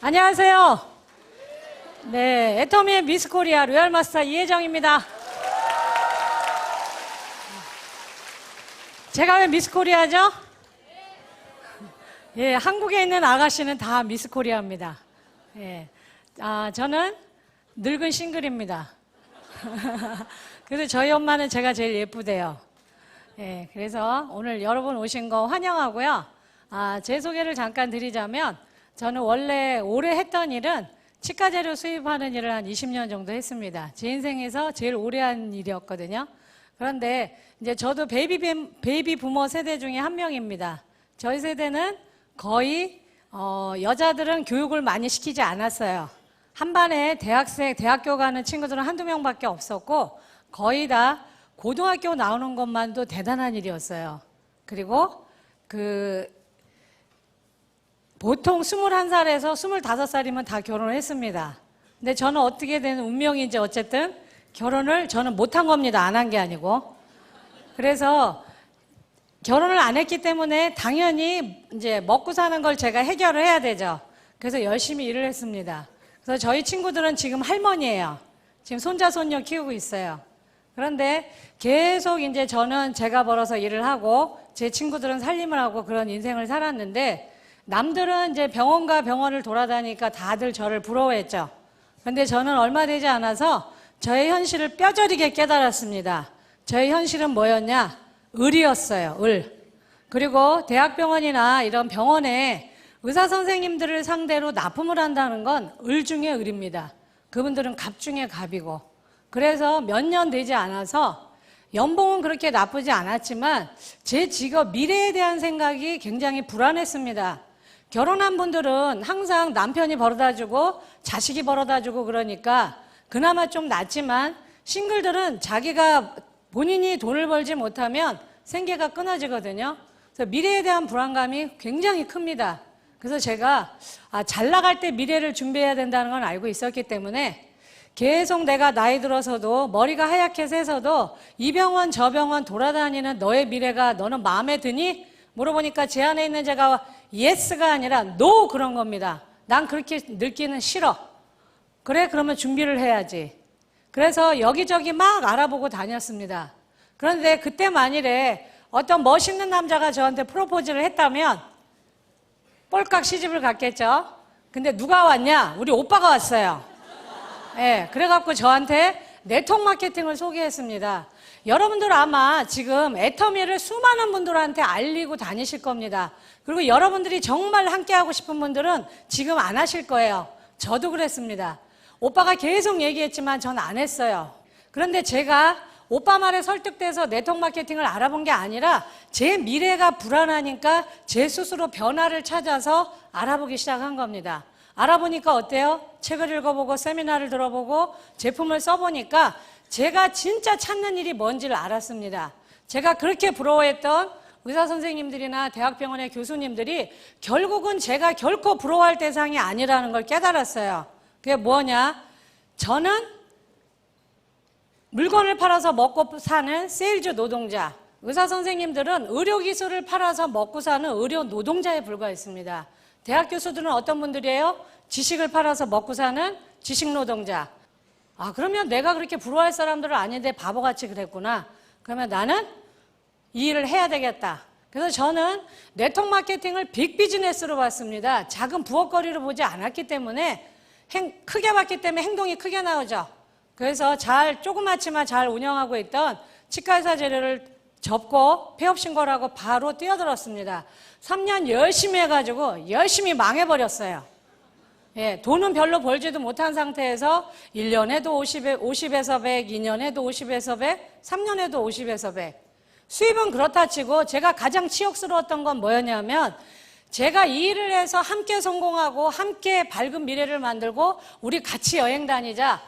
안녕하세요. 네, 애터미의 미스 코리아 로얄 마스터 이혜정입니다. 제가 왜 미스 코리아죠? 예, 한국에 있는 아가씨는 다 미스 코리아입니다. 예, 저는 늙은 싱글입니다. 그래서 저희 엄마는 제가 제일 예쁘대요. 예, 그래서 오늘 여러분 오신 거 환영하고요. 제 소개를 잠깐 드리자면 저는 원래 올해 했던 일은 치과 재료 수입하는 일을 한 20년 정도 했습니다. 제 인생에서 제일 오래 한 일이었거든요. 그런데 이제 저도 베이비 부머 세대 중에 한 명입니다. 저희 세대는 거의 여자들은 교육을 많이 시키지 않았어요. 한 반에 대학교 가는 친구들은 한두 명밖에 없었고 거의 다 고등학교 나오는 것만도 대단한 일이었어요. 그리고 보통 21살에서 25살이면 다 결혼을 했습니다. 근데 저는 어떻게 된 운명인지 어쨌든 결혼을 저는 못한 겁니다. 안 한 게 아니고. 그래서 결혼을 안 했기 때문에 당연히 이제 먹고 사는 걸 제가 해결을 해야 되죠. 그래서 열심히 일을 했습니다. 그래서 저희 친구들은 지금 할머니예요. 지금 손자, 손녀 키우고 있어요. 그런데 계속 이제 저는 제가 벌어서 일을 하고 제 친구들은 살림을 하고 그런 인생을 살았는데 남들은 이제 병원과 병원을 돌아다니니까 다들 저를 부러워했죠. 그런데 저는 얼마 되지 않아서 저의 현실을 뼈저리게 깨달았습니다. 저의 현실은 뭐였냐? 을이었어요. 을. 그리고 대학병원이나 이런 병원에 의사 선생님들을 상대로 납품을 한다는 건 을 중에 을입니다. 그분들은 갑 중에 갑이고. 그래서 몇 년 되지 않아서 연봉은 그렇게 나쁘지 않았지만 제 직업 미래에 대한 생각이 굉장히 불안했습니다. 결혼한 분들은 항상 남편이 벌어다주고 자식이 벌어다주고 그러니까 그나마 좀 낫지만 싱글들은 자기가 본인이 돈을 벌지 못하면 생계가 끊어지거든요. 그래서 미래에 대한 불안감이 굉장히 큽니다. 그래서 제가 잘 나갈 때 미래를 준비해야 된다는 건 알고 있었기 때문에 계속 내가 나이 들어서도 머리가 하얗게 새서도 이 병원 저 병원 돌아다니는 너의 미래가 너는 마음에 드니? 물어보니까 제 안에 있는 제가 예스가 아니라 노 그런 겁니다. 난 그렇게 늙기는 싫어. 그래? 그러면 준비를 해야지. 그래서 여기저기 막 알아보고 다녔습니다. 그런데 그때 만일에 어떤 멋있는 남자가 저한테 프로포즈를 했다면 꼴깍 시집을 갔겠죠. 근데 누가 왔냐? 우리 오빠가 왔어요. 예, 그래갖고 저한테 네트워크 마케팅을 소개했습니다. 여러분들 아마 지금 애터미를 수많은 분들한테 알리고 다니실 겁니다. 그리고 여러분들이 정말 함께하고 싶은 분들은 지금 안 하실 거예요. 저도 그랬습니다. 오빠가 계속 얘기했지만 전 안 했어요. 그런데 제가 오빠 말에 설득돼서 네트워크 마케팅을 알아본 게 아니라 제 미래가 불안하니까 제 스스로 변화를 찾아서 알아보기 시작한 겁니다. 알아보니까 어때요? 책을 읽어보고 세미나를 들어보고 제품을 써보니까 제가 진짜 찾는 일이 뭔지를 알았습니다. 제가 그렇게 부러워했던 의사 선생님들이나 대학병원의 교수님들이 결국은 제가 결코 부러워할 대상이 아니라는 걸 깨달았어요. 그게 뭐냐? 저는 물건을 팔아서 먹고 사는 세일즈 노동자, 의사 선생님들은 의료기술을 팔아서 먹고 사는 의료 노동자에 불과했습니다. 대학 교수들은 어떤 분들이에요? 지식을 팔아서 먹고 사는 지식노동자. 그러면 내가 그렇게 부러워할 사람들은 아닌데 바보같이 그랬구나. 그러면 나는 이 일을 해야 되겠다. 그래서 저는 네트워크 마케팅을 빅 비즈니스로 봤습니다. 작은 부엌거리로 보지 않았기 때문에 크게 봤기 때문에 행동이 크게 나오죠. 그래서 조그맣지만 잘 운영하고 있던 치과의사 재료를 접고 폐업 신고를 바로 뛰어들었습니다. 3년 열심히 해가지고 열심히 망해버렸어요. 예, 돈은 별로 벌지도 못한 상태에서 1년에도 50에서 100, 2년에도 50에서 100, 3년에도 50에서 100. 수입은 그렇다 치고 제가 가장 치욕스러웠던 건 뭐였냐면 제가 이 일을 해서 함께 성공하고 함께 밝은 미래를 만들고 우리 같이 여행 다니자.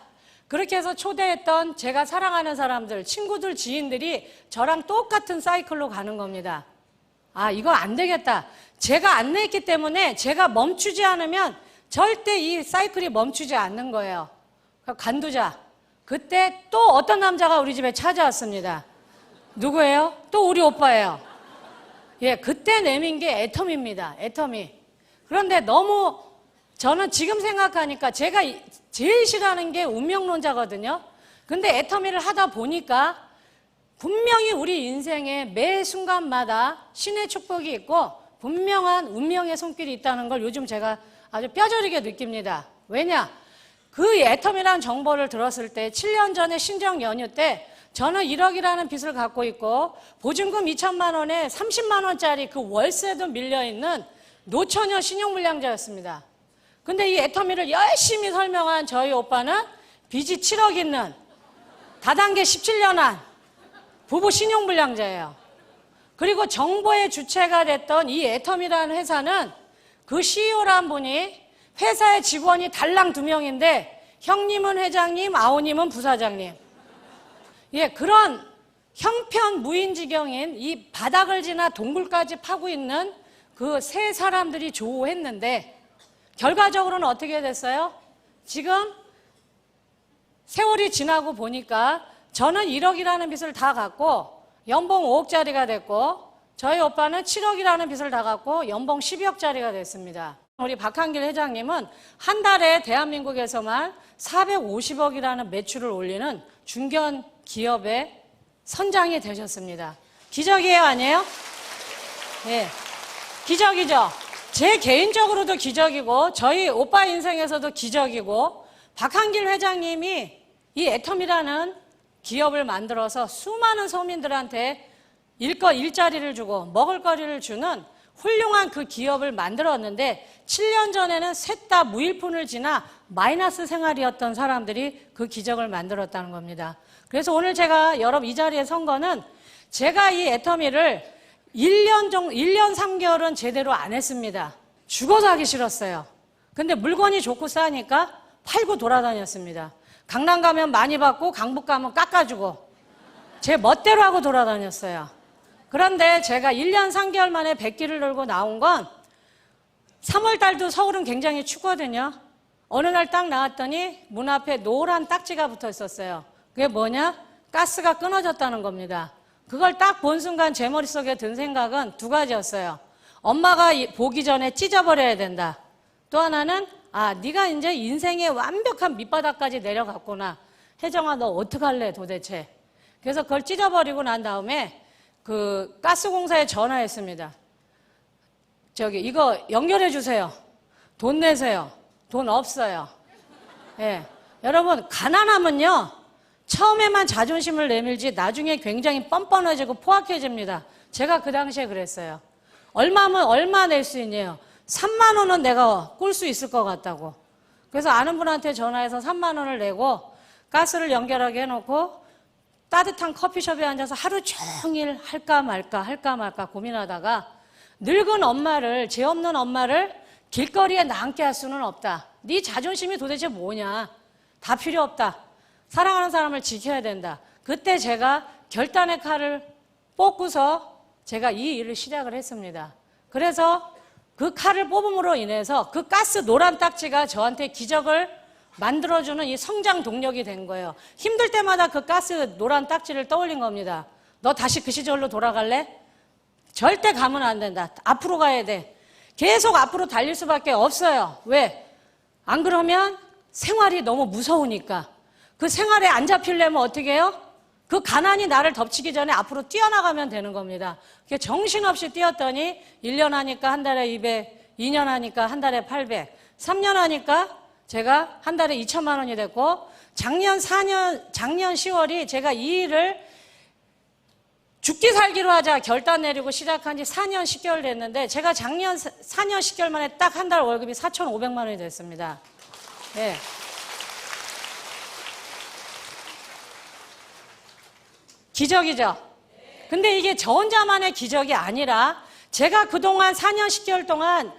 그렇게 해서 초대했던 제가 사랑하는 사람들, 친구들, 지인들이 저랑 똑같은 사이클로 가는 겁니다. 이거 안 되겠다. 제가 안 냈기 때문에 제가 멈추지 않으면 절대 이 사이클이 멈추지 않는 거예요. 간두자. 그때 또 어떤 남자가 우리 집에 찾아왔습니다. 누구예요? 또 우리 오빠예요. 예, 그때 내민 게 애터미입니다. 애터미. 그런데 너무 저는 지금 생각하니까 제가 제일 싫어하는 게 운명론자거든요. 근데 애터미를 하다 보니까 분명히 우리 인생의 매 순간마다 신의 축복이 있고 분명한 운명의 손길이 있다는 걸 요즘 제가 아주 뼈저리게 느낍니다. 왜냐? 그 애터미라는 정보를 들었을 때 7년 전에 신정 연휴 때 저는 1억이라는 빚을 갖고 있고 보증금 2천만 원에 30만 원짜리 그 월세도 밀려있는 노처녀 신용불량자였습니다. 근데 이 애터미를 열심히 설명한 저희 오빠는 빚이 7억 있는 다단계 17년 한 부부 신용불량자예요. 그리고 정보의 주체가 됐던 이 애터미라는 회사는 그 CEO란 분이 회사의 직원이 달랑 2명인데 형님은 회장님, 아우님은 부사장님. 예, 그런 형편 무인지경인 이 바닥을 지나 동굴까지 파고 있는 그 세 사람들이 조우했는데 결과적으로는 어떻게 됐어요? 지금 세월이 지나고 보니까 저는 1억이라는 빚을 다 갚고 연봉 5억짜리가 됐고 저희 오빠는 7억이라는 빚을 다 갚고 연봉 12억짜리가 됐습니다. 우리 박한길 회장님은 한 달에 대한민국에서만 450억이라는 매출을 올리는 중견 기업의 선장이 되셨습니다. 기적이에요, 아니에요? 네, 기적이죠. 제 개인적으로도 기적이고 저희 오빠 인생에서도 기적이고 박한길 회장님이 이 애텀이라는 기업을 만들어서 수많은 서민들한테 일자리를 주고 먹을거리를 주는 훌륭한 그 기업을 만들었는데 7년 전에는 셋 다 무일푼을 지나 마이너스 생활이었던 사람들이 그 기적을 만들었다는 겁니다. 그래서 오늘 제가 여러분 이 자리에 선 거는 제가 이 애터미를 1년 3개월은 제대로 안 했습니다. 죽어서 하기 싫었어요. 근데 물건이 좋고 싸니까 팔고 돌아다녔습니다. 강남 가면 많이 받고 강북 가면 깎아주고 제 멋대로 하고 돌아다녔어요. 그런데 제가 1년 3개월 만에 백기를 돌고 나온 건 3월 달도 서울은 굉장히 춥거든요. 어느 날 딱 나왔더니 문 앞에 노란 딱지가 붙어 있었어요. 그게 뭐냐? 가스가 끊어졌다는 겁니다. 그걸 딱 본 순간 제 머릿속에 든 생각은 두 가지였어요. 엄마가 보기 전에 찢어버려야 된다. 또 하나는 네가 이제 인생의 완벽한 밑바닥까지 내려갔구나. 혜정아, 너 어떡할래 도대체. 그래서 그걸 찢어버리고 난 다음에 그 가스공사에 전화했습니다. 이거 연결해 주세요. 돈 내세요. 돈 없어요. 예. 여러분, 가난하면요, 처음에만 자존심을 내밀지 나중에 굉장히 뻔뻔해지고 포악해집니다. 제가 그 당시에 그랬어요. 얼마면 얼마 낼 수 있냐요? 3만 원은 내가 꿀 수 있을 것 같다고. 그래서 아는 분한테 전화해서 3만 원을 내고 가스를 연결하게 해놓고 따뜻한 커피숍에 앉아서 하루 종일 할까 말까 고민하다가 늙은 엄마를, 죄 없는 엄마를 길거리에 남게 할 수는 없다. 네 자존심이 도대체 뭐냐. 다 필요 없다. 사랑하는 사람을 지켜야 된다. 그때 제가 결단의 칼을 뽑고서 제가 이 일을 시작을 했습니다. 그래서 그 칼을 뽑음으로 인해서 그 가스 노란 딱지가 저한테 기적을 만들어주는 이 성장 동력이 된 거예요. 힘들 때마다 그 가스 노란 딱지를 떠올린 겁니다. 너 다시 그 시절로 돌아갈래? 절대 가면 안 된다. 앞으로 가야 돼. 계속 앞으로 달릴 수밖에 없어요. 왜? 안 그러면 생활이 너무 무서우니까. 그 생활에 안 잡히려면 어떻게 해요? 그 가난이 나를 덮치기 전에 앞으로 뛰어나가면 되는 겁니다. 정신없이 뛰었더니 1년 하니까 한 달에 200, 2년 하니까 한 달에 800, 3년 하니까 제가 한 달에 2천만 원이 됐고 작년 10월이 제가 이 일을 죽기 살기로 하자 결단 내리고 시작한 지 4년 10개월 됐는데 제가 작년 4년 10개월 만에 딱 한 달 월급이 4,500만 원이 됐습니다. 네. 기적이죠? 근데 이게 저 혼자만의 기적이 아니라 제가 그동안 4년 10개월 동안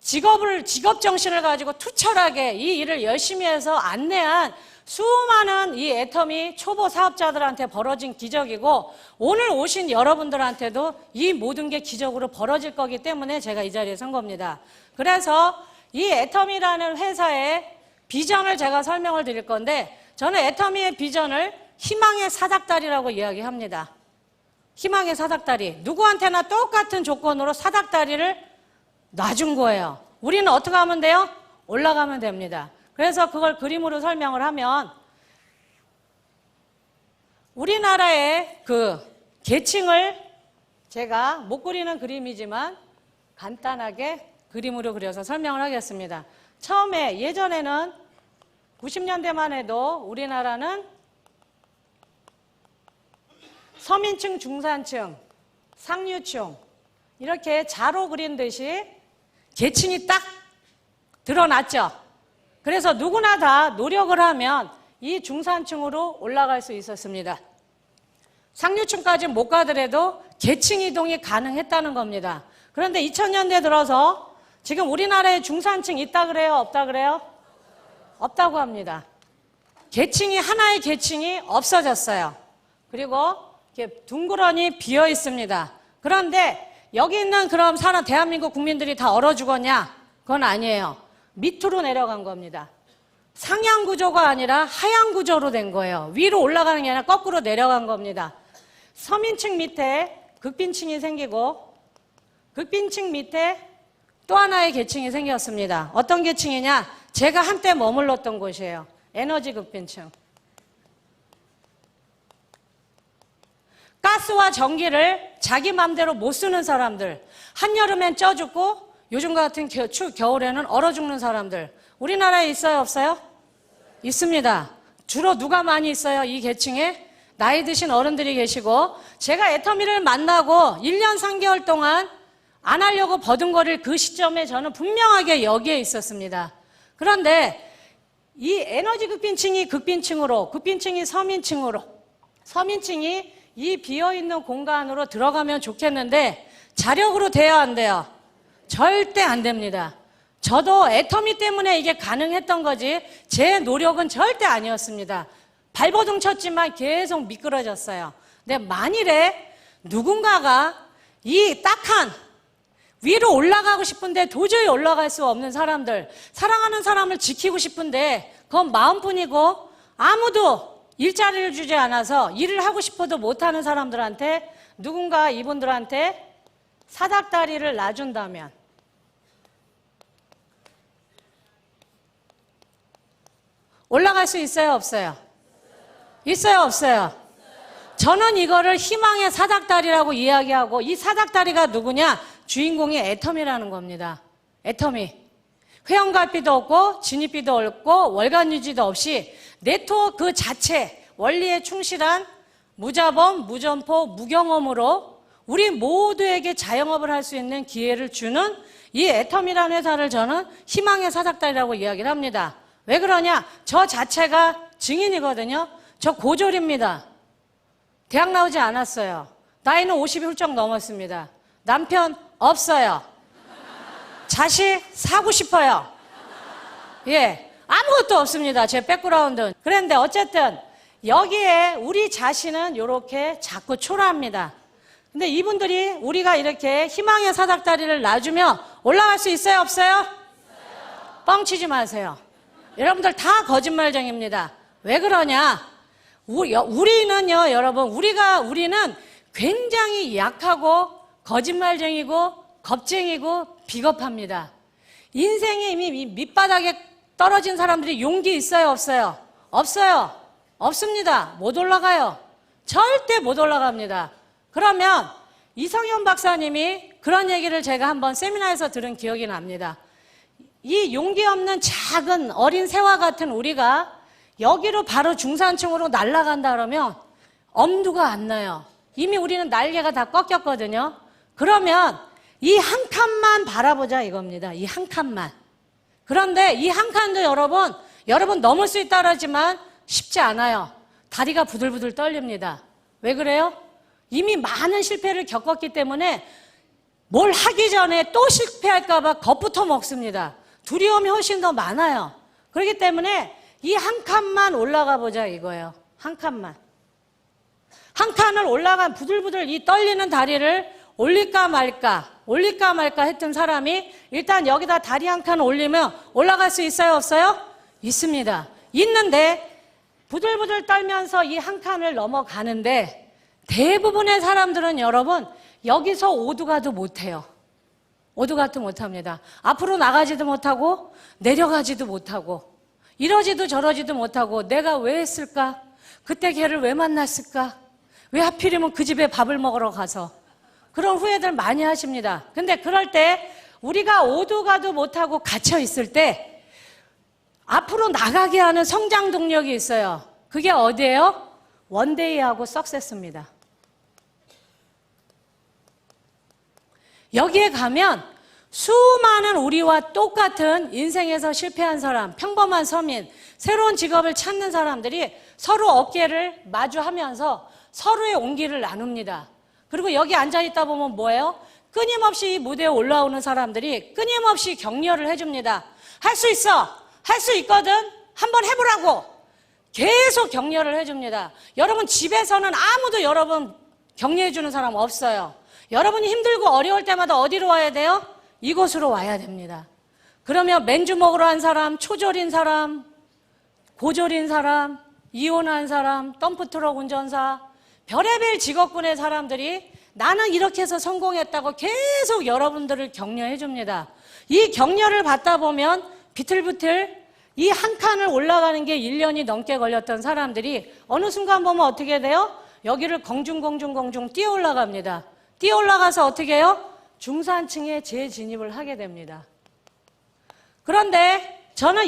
직업 정신을 가지고 투철하게 이 일을 열심히 해서 안내한 수많은 이 애터미 초보 사업자들한테 벌어진 기적이고 오늘 오신 여러분들한테도 이 모든 게 기적으로 벌어질 거기 때문에 제가 이 자리에 선 겁니다. 그래서 이 애터미라는 회사의 비전을 제가 설명을 드릴 건데 저는 애터미의 비전을 희망의 사닥다리라고 이야기합니다. 희망의 사닥다리. 누구한테나 똑같은 조건으로 사닥다리를 놔준 거예요. 우리는 어떻게 하면 돼요? 올라가면 됩니다. 그래서 그걸 그림으로 설명을 하면 우리나라의 그 계층을 제가 못 그리는 그림이지만 간단하게 그림으로 그려서 설명을 하겠습니다. 처음에 예전에는 90년대만 해도 우리나라는 서민층, 중산층, 상류층 이렇게 자로 그린 듯이 계층이 딱 드러났죠. 그래서 누구나 다 노력을 하면 이 중산층으로 올라갈 수 있었습니다. 상류층까지 못 가더라도 계층 이동이 가능했다는 겁니다. 그런데 2000년대 들어서 지금 우리나라에 중산층 있다 그래요? 없다 그래요? 없다고 합니다. 계층이, 하나의 계층이 없어졌어요. 그리고 이렇게 둥그러니 비어 있습니다. 그런데 여기 있는 그럼 대한민국 국민들이 다 얼어 죽었냐? 그건 아니에요. 밑으로 내려간 겁니다. 상향 구조가 아니라 하향 구조로 된 거예요. 위로 올라가는 게 아니라 거꾸로 내려간 겁니다. 서민층 밑에 극빈층이 생기고 극빈층 밑에 또 하나의 계층이 생겼습니다. 어떤 계층이냐? 제가 한때 머물렀던 곳이에요. 에너지 극빈층. 가스와 전기를 자기 맘대로 못 쓰는 사람들, 한여름엔 쪄 죽고 요즘 같은 겨울에는 얼어 죽는 사람들, 우리나라에 있어요, 없어요? 있습니다. 주로 누가 많이 있어요, 이 계층에? 나이 드신 어른들이 계시고, 제가 애터미를 만나고 1년 3개월 동안 안 하려고 버둥거릴 그 시점에 저는 분명하게 여기에 있었습니다. 그런데 이 에너지 극빈층이 극빈층으로, 극빈층이 서민층으로, 서민층이 이 비어있는 공간으로 들어가면 좋겠는데 자력으로 돼야 안 돼요? 절대 안 됩니다. 저도 애터미 때문에 이게 가능했던 거지 제 노력은 절대 아니었습니다. 발버둥 쳤지만 계속 미끄러졌어요. 근데 만일에 누군가가 이 딱한 위로 올라가고 싶은데 도저히 올라갈 수 없는 사람들, 사랑하는 사람을 지키고 싶은데 그건 마음뿐이고 아무도 일자리를 주지 않아서 일을 하고 싶어도 못하는 사람들한테 누군가 이분들한테 사닥다리를 놔준다면 올라갈 수 있어요, 없어요? 있어요, 없어요? 저는 이거를 희망의 사닥다리라고 이야기하고 이 사닥다리가 누구냐? 주인공이 애터미라는 겁니다. 애터미. 회원가비도 없고 진입비도 없고 월간 유지도 없이 네트워크 그 자체 원리에 충실한 무자본, 무점포, 무경험으로 우리 모두에게 자영업을 할 수 있는 기회를 주는 이 애터미라는 회사를 저는 희망의 사닥다리라고 이야기를 합니다. 왜 그러냐? 저 자체가 증인이거든요. 저 고졸입니다. 대학 나오지 않았어요. 나이는 50이 훌쩍 넘었습니다. 남편 없어요. 자식 사고 싶어요. 예, 아무것도 없습니다. 제 백그라운드는. 그런데 어쨌든 여기에 우리 자신은 이렇게 자꾸 초라합니다. 근데 이분들이 우리가 이렇게 희망의 사닥다리를 놔주면 올라갈 수 있어요, 없어요? 있어요. 뻥치지 마세요. 여러분들 다 거짓말쟁입니다. 왜 그러냐? 우리는요, 여러분, 우리는 굉장히 약하고 거짓말쟁이고 겁쟁이고 비겁합니다. 인생에 이미 밑바닥에 떨어진 사람들이 용기 있어요, 없어요? 없어요. 없습니다. 못 올라가요. 절대 못 올라갑니다. 그러면 이성현 박사님이 그런 얘기를 제가 한번 세미나에서 들은 기억이 납니다. 이 용기 없는 작은 어린 새와 같은 우리가 여기로 바로 중산층으로 날아간다 그러면 엄두가 안 나요. 이미 우리는 날개가 다 꺾였거든요. 그러면 이 한 칸만 바라보자 이겁니다. 이 한 칸만. 그런데 이 한 칸도 여러분 넘을 수 있다 그러지만 쉽지 않아요. 다리가 부들부들 떨립니다. 왜 그래요? 이미 많은 실패를 겪었기 때문에 뭘 하기 전에 또 실패할까 봐 겁부터 먹습니다. 두려움이 훨씬 더 많아요. 그렇기 때문에 이 한 칸만 올라가 보자 이거예요. 한 칸만. 한 칸을 올라간 부들부들 이 떨리는 다리를 올릴까 말까 했던 사람이 일단 여기다 다리 한 칸 올리면 올라갈 수 있어요, 없어요? 있습니다. 있는데 부들부들 떨면서 이 한 칸을 넘어가는데 대부분의 사람들은 여러분 여기서 오도 가도 못해요. 오두가도 못합니다. 앞으로 나가지도 못하고 내려가지도 못하고 이러지도 저러지도 못하고 내가 왜 했을까? 그때 걔를 왜 만났을까? 왜 하필이면 그 집에 밥을 먹으러 가서 그런 후회들 많이 하십니다. 근데 그럴 때 우리가 오두가도 못하고 갇혀 있을 때 앞으로 나가게 하는 성장 동력이 있어요. 그게 어디예요? 원데이하고 석세스입니다. 여기에 가면 수많은 우리와 똑같은 인생에서 실패한 사람, 평범한 서민, 새로운 직업을 찾는 사람들이 서로 어깨를 마주하면서 서로의 온기를 나눕니다. 그리고 여기 앉아있다 보면 뭐예요? 끊임없이 이 무대에 올라오는 사람들이 끊임없이 격려를 해줍니다. 할 수 있어! 할 수 있거든! 한번 해보라고! 계속 격려를 해줍니다. 여러분 집에서는 아무도 여러분 격려해주는 사람 없어요. 여러분이 힘들고 어려울 때마다 어디로 와야 돼요? 이곳으로 와야 됩니다. 그러면 맨주먹으로 한 사람, 초졸인 사람, 고졸인 사람, 이혼한 사람, 덤프트럭 운전사, 별의별 직업군의 사람들이 나는 이렇게 해서 성공했다고 계속 여러분들을 격려해 줍니다. 이 격려를 받다 보면 비틀비틀 이 한 칸을 올라가는 게 1년이 넘게 걸렸던 사람들이 어느 순간 보면 어떻게 돼요? 여기를 공중 뛰어 올라갑니다. 뛰어 올라가서 어떻게 해요? 중산층에 재진입을 하게 됩니다. 그런데 저는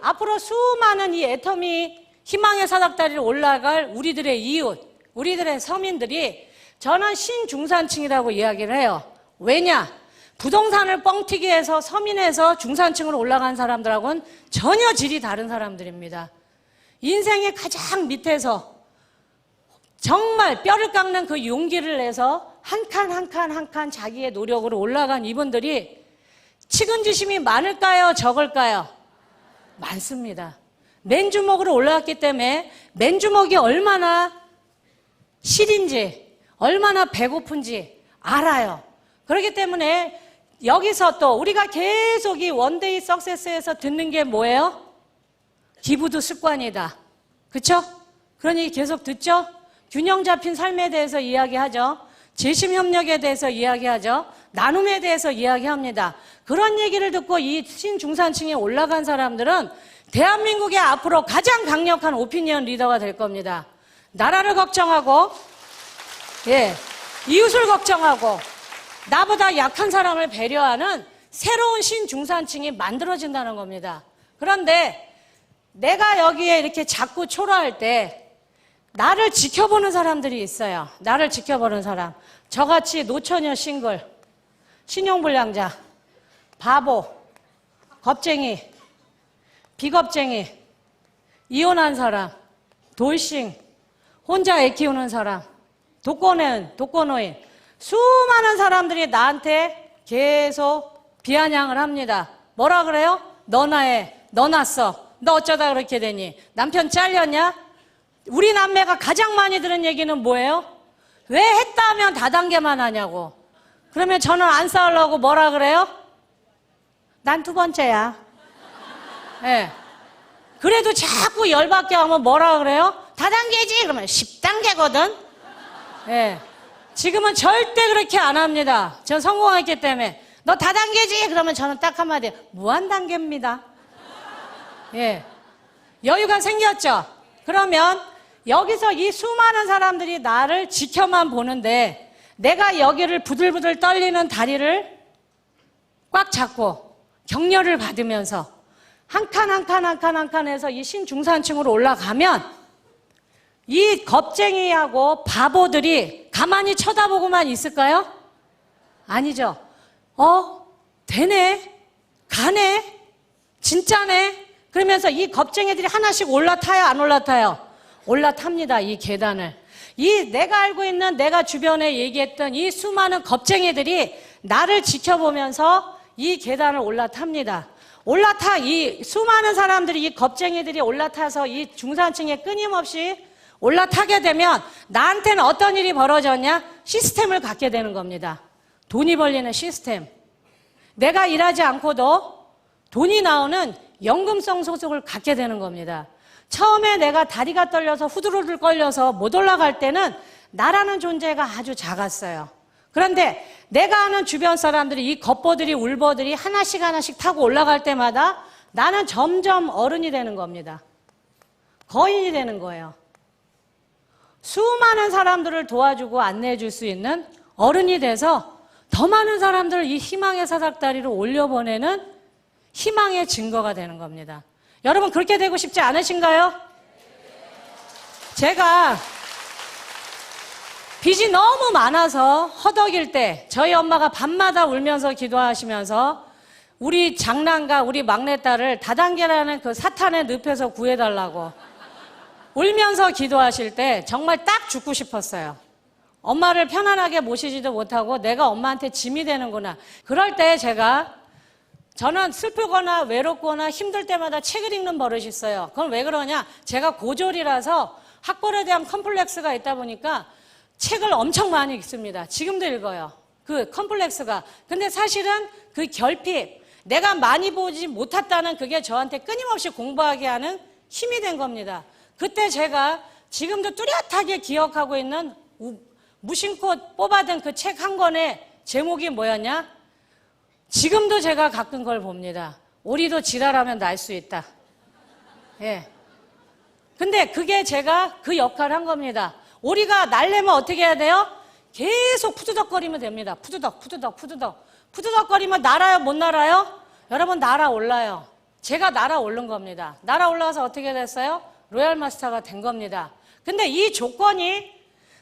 앞으로 수많은 이 애터미 희망의 사닥다리를 올라갈 우리들의 이웃, 우리들의 서민들이 저는 신중산층이라고 이야기를 해요. 왜냐? 부동산을 뻥튀기 해서 서민에서 중산층으로 올라간 사람들하고는 전혀 질이 다른 사람들입니다. 인생의 가장 밑에서 정말 뼈를 깎는 그 용기를 내서 한 칸 자기의 노력으로 올라간 이분들이 측은지심이 많을까요? 적을까요? 많습니다. 맨주먹으로 올라왔기 때문에 맨주먹이 얼마나 실인지 얼마나 배고픈지 알아요. 그렇기 때문에 여기서 또 우리가 계속 이 원데이 석세스에서 듣는 게 뭐예요? 기부도 습관이다. 그렇죠? 그런 얘기 계속 듣죠? 균형 잡힌 삶에 대해서 이야기하죠. 재심협력에 대해서 이야기하죠. 나눔에 대해서 이야기합니다. 그런 얘기를 듣고 이 신중산층에 올라간 사람들은 대한민국의 앞으로 가장 강력한 오피니언 리더가 될 겁니다. 나라를 걱정하고 이웃을 걱정하고 나보다 약한 사람을 배려하는 새로운 신중산층이 만들어진다는 겁니다. 그런데 내가 여기에 이렇게 자꾸 초라할 때 나를 지켜보는 사람들이 있어요. 나를 지켜보는 사람. 저같이 노처녀 싱글, 신용불량자, 바보, 겁쟁이, 비겁쟁이, 이혼한 사람, 돌싱, 혼자 애 키우는 사람, 독거노인, 수많은 사람들이 나한테 계속 비아냥을 합니다. 뭐라 그래요? 너나 해, 너 났어, 너 어쩌다 그렇게 되니, 남편 잘렸냐? 우리 남매가 가장 많이 들은 얘기는 뭐예요? 왜 했다 하면 다단계만 하냐고. 그러면 저는 안 싸우려고 뭐라 그래요? 난 두 번째야. 네. 그래도 자꾸 열받게 하면 뭐라 그래요? 다단계지? 그러면 10단계거든? 네. 지금은 절대 그렇게 안 합니다. 전 성공했기 때문에. 너 다단계지? 그러면 저는 딱 한마디, 무한단계입니다. 예. 여유가 생겼죠? 그러면 여기서 이 수많은 사람들이 나를 지켜만 보는데 내가 여기를 부들부들 떨리는 다리를 꽉 잡고 격려를 받으면서 한 칸 해서 이 신중산층으로 올라가면 이 겁쟁이하고 바보들이 가만히 쳐다보고만 있을까요? 아니죠. 되네, 가네, 진짜네. 그러면서 이 겁쟁이들이 하나씩 올라타요, 안 올라타요? 올라탑니다, 이 계단을. 내가 알고 있는, 내가 주변에 얘기했던 이 수많은 겁쟁이들이 나를 지켜보면서 이 계단을 올라탑니다. 이 수많은 사람들이, 이 겁쟁이들이 올라타서 이 중산층에 끊임없이 올라타게 되면 나한테는 어떤 일이 벌어졌냐? 시스템을 갖게 되는 겁니다. 돈이 벌리는 시스템. 내가 일하지 않고도 돈이 나오는 연금성 소득을 갖게 되는 겁니다. 처음에 내가 다리가 떨려서 후들후들 걸려서 못 올라갈 때는 나라는 존재가 아주 작았어요. 그런데 내가 아는 주변 사람들이 이 겉보들이 울보들이 하나씩 하나씩 타고 올라갈 때마다 나는 점점 어른이 되는 겁니다. 거인이 되는 거예요. 수많은 사람들을 도와주고 안내해 줄 수 있는 어른이 돼서 더 많은 사람들을 이 희망의 사닥다리로 올려보내는 희망의 증거가 되는 겁니다. 여러분 그렇게 되고 싶지 않으신가요? 제가 빚이 너무 많아서 허덕일 때 저희 엄마가 밤마다 울면서 기도하시면서 우리 장남과 우리 막내딸을 다단계라는 그 사탄의 늪에서 구해달라고 울면서 기도하실 때 정말 딱 죽고 싶었어요. 엄마를 편안하게 모시지도 못하고 내가 엄마한테 짐이 되는구나. 그럴 때 저는 슬프거나 외롭거나 힘들 때마다 책을 읽는 버릇이 있어요. 그건 왜 그러냐? 제가 고졸이라서 학벌에 대한 컴플렉스가 있다 보니까 책을 엄청 많이 읽습니다. 지금도 읽어요. 그 컴플렉스가. 근데 사실은 그 결핍, 내가 많이 보지 못했다는 그게 저한테 끊임없이 공부하게 하는 힘이 된 겁니다. 그때 제가 지금도 뚜렷하게 기억하고 있는 무심코 뽑아든 그 책 한 권의 제목이 뭐였냐? 지금도 제가 가끔 그걸 봅니다. 오리도 지랄하면 날 수 있다. 예. 근데 그게 제가 그 역할을 한 겁니다. 오리가 날려면 어떻게 해야 돼요? 계속 푸드덕거리면 됩니다. 푸드덕거리면 날아요, 못 날아요? 여러분 날아올라요. 제가 날아오른 겁니다. 날아올라서 어떻게 됐어요? 로얄 마스터가 된 겁니다. 근데 이 조건이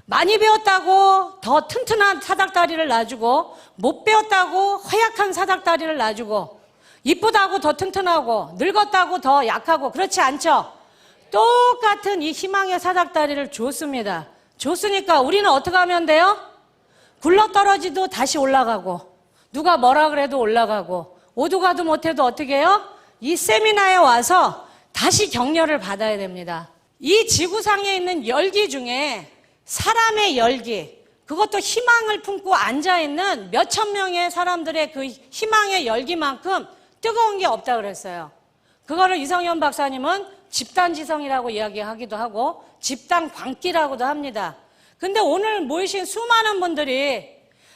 많이 배웠다고 더 튼튼한 사닥다리를 놔주고 못 배웠다고 허약한 사닥다리를 놔주고 이쁘다고 더 튼튼하고 늙었다고 더 약하고 그렇지 않죠? 똑같은 이 희망의 사닥다리를 줬습니다. 줬으니까 우리는 어떻게 하면 돼요? 굴러떨어지도 다시 올라가고 누가 뭐라 그래도 올라가고 오두가도 못해도 어떻게 해요? 이 세미나에 와서 다시 격려를 받아야 됩니다. 이 지구상에 있는 열기 중에 사람의 열기, 그것도 희망을 품고 앉아있는 몇천 명의 사람들의 그 희망의 열기만큼 뜨거운 게 없다 그랬어요. 그거를 이성현 박사님은 집단지성이라고 이야기하기도 하고 집단 광기라고도 합니다. 근데 오늘 모이신 수많은 분들이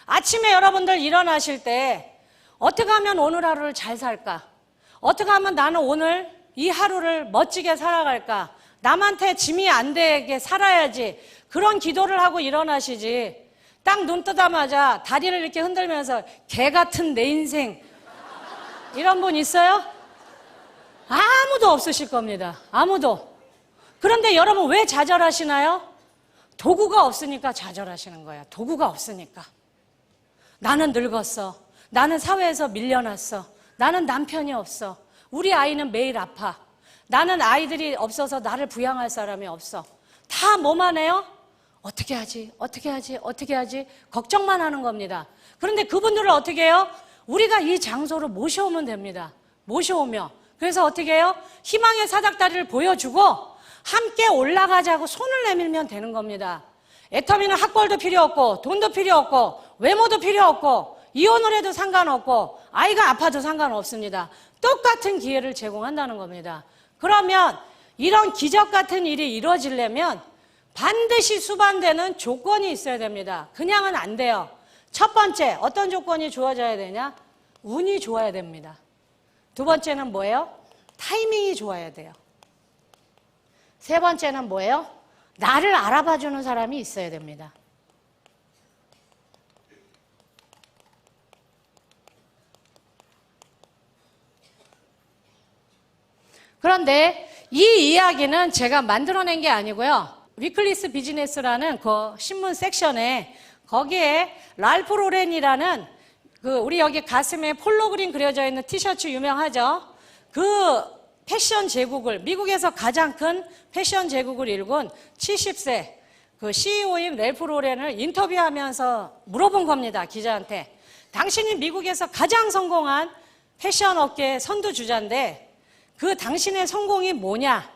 아침에 여러분들 일어나실 때 어떻게 하면 오늘 하루를 잘 살까? 어떻게 하면 나는 오늘 이 하루를 멋지게 살아갈까? 남한테 짐이 안 되게 살아야지. 그런 기도를 하고 일어나시지. 딱 눈 뜨자마자 다리를 이렇게 흔들면서 개 같은 내 인생 이런 분 있어요? 아무도 없으실 겁니다. 아무도. 그런데 여러분 왜 좌절하시나요? 도구가 없으니까 좌절하시는 거예요. 도구가 없으니까. 나는 늙었어. 나는 사회에서 밀려났어. 나는 남편이 없어. 우리 아이는 매일 아파. 나는 아이들이 없어서 나를 부양할 사람이 없어. 다 뭐만 해요? 어떻게 하지? 어떻게 하지? 어떻게 하지? 걱정만 하는 겁니다. 그런데 그분들을 어떻게 해요? 우리가 이 장소로 모셔오면 됩니다. 모셔오며. 그래서 어떻게 해요? 희망의 사닥다리를 보여주고 함께 올라가자고 손을 내밀면 되는 겁니다. 애터미는 학벌도 필요 없고 돈도 필요 없고 외모도 필요 없고 이혼을 해도 상관없고 아이가 아파도 상관없습니다. 똑같은 기회를 제공한다는 겁니다. 그러면 이런 기적 같은 일이 이루어지려면 반드시 수반되는 조건이 있어야 됩니다. 그냥은 안 돼요. 첫 번째, 어떤 조건이 좋아져야 되냐? 운이 좋아야 됩니다. 두 번째는 뭐예요? 타이밍이 좋아야 돼요. 세 번째는 뭐예요? 나를 알아봐주는 사람이 있어야 됩니다. 그런데 이 이야기는 제가 만들어낸 게 아니고요. 위클리스 비즈니스라는 그 신문 섹션에 거기에 랄프 로렌이라는 우리 여기 가슴에 폴로 그림 그려져 있는 티셔츠 유명하죠. 그 패션 제국을 미국에서 가장 큰 패션 제국을 일군 70세 그 CEO인 랄프 로렌을 인터뷰하면서 물어본 겁니다. 기자한테. 당신이 미국에서 가장 성공한 패션 업계 선두주자인데 그 당신의 성공이 뭐냐?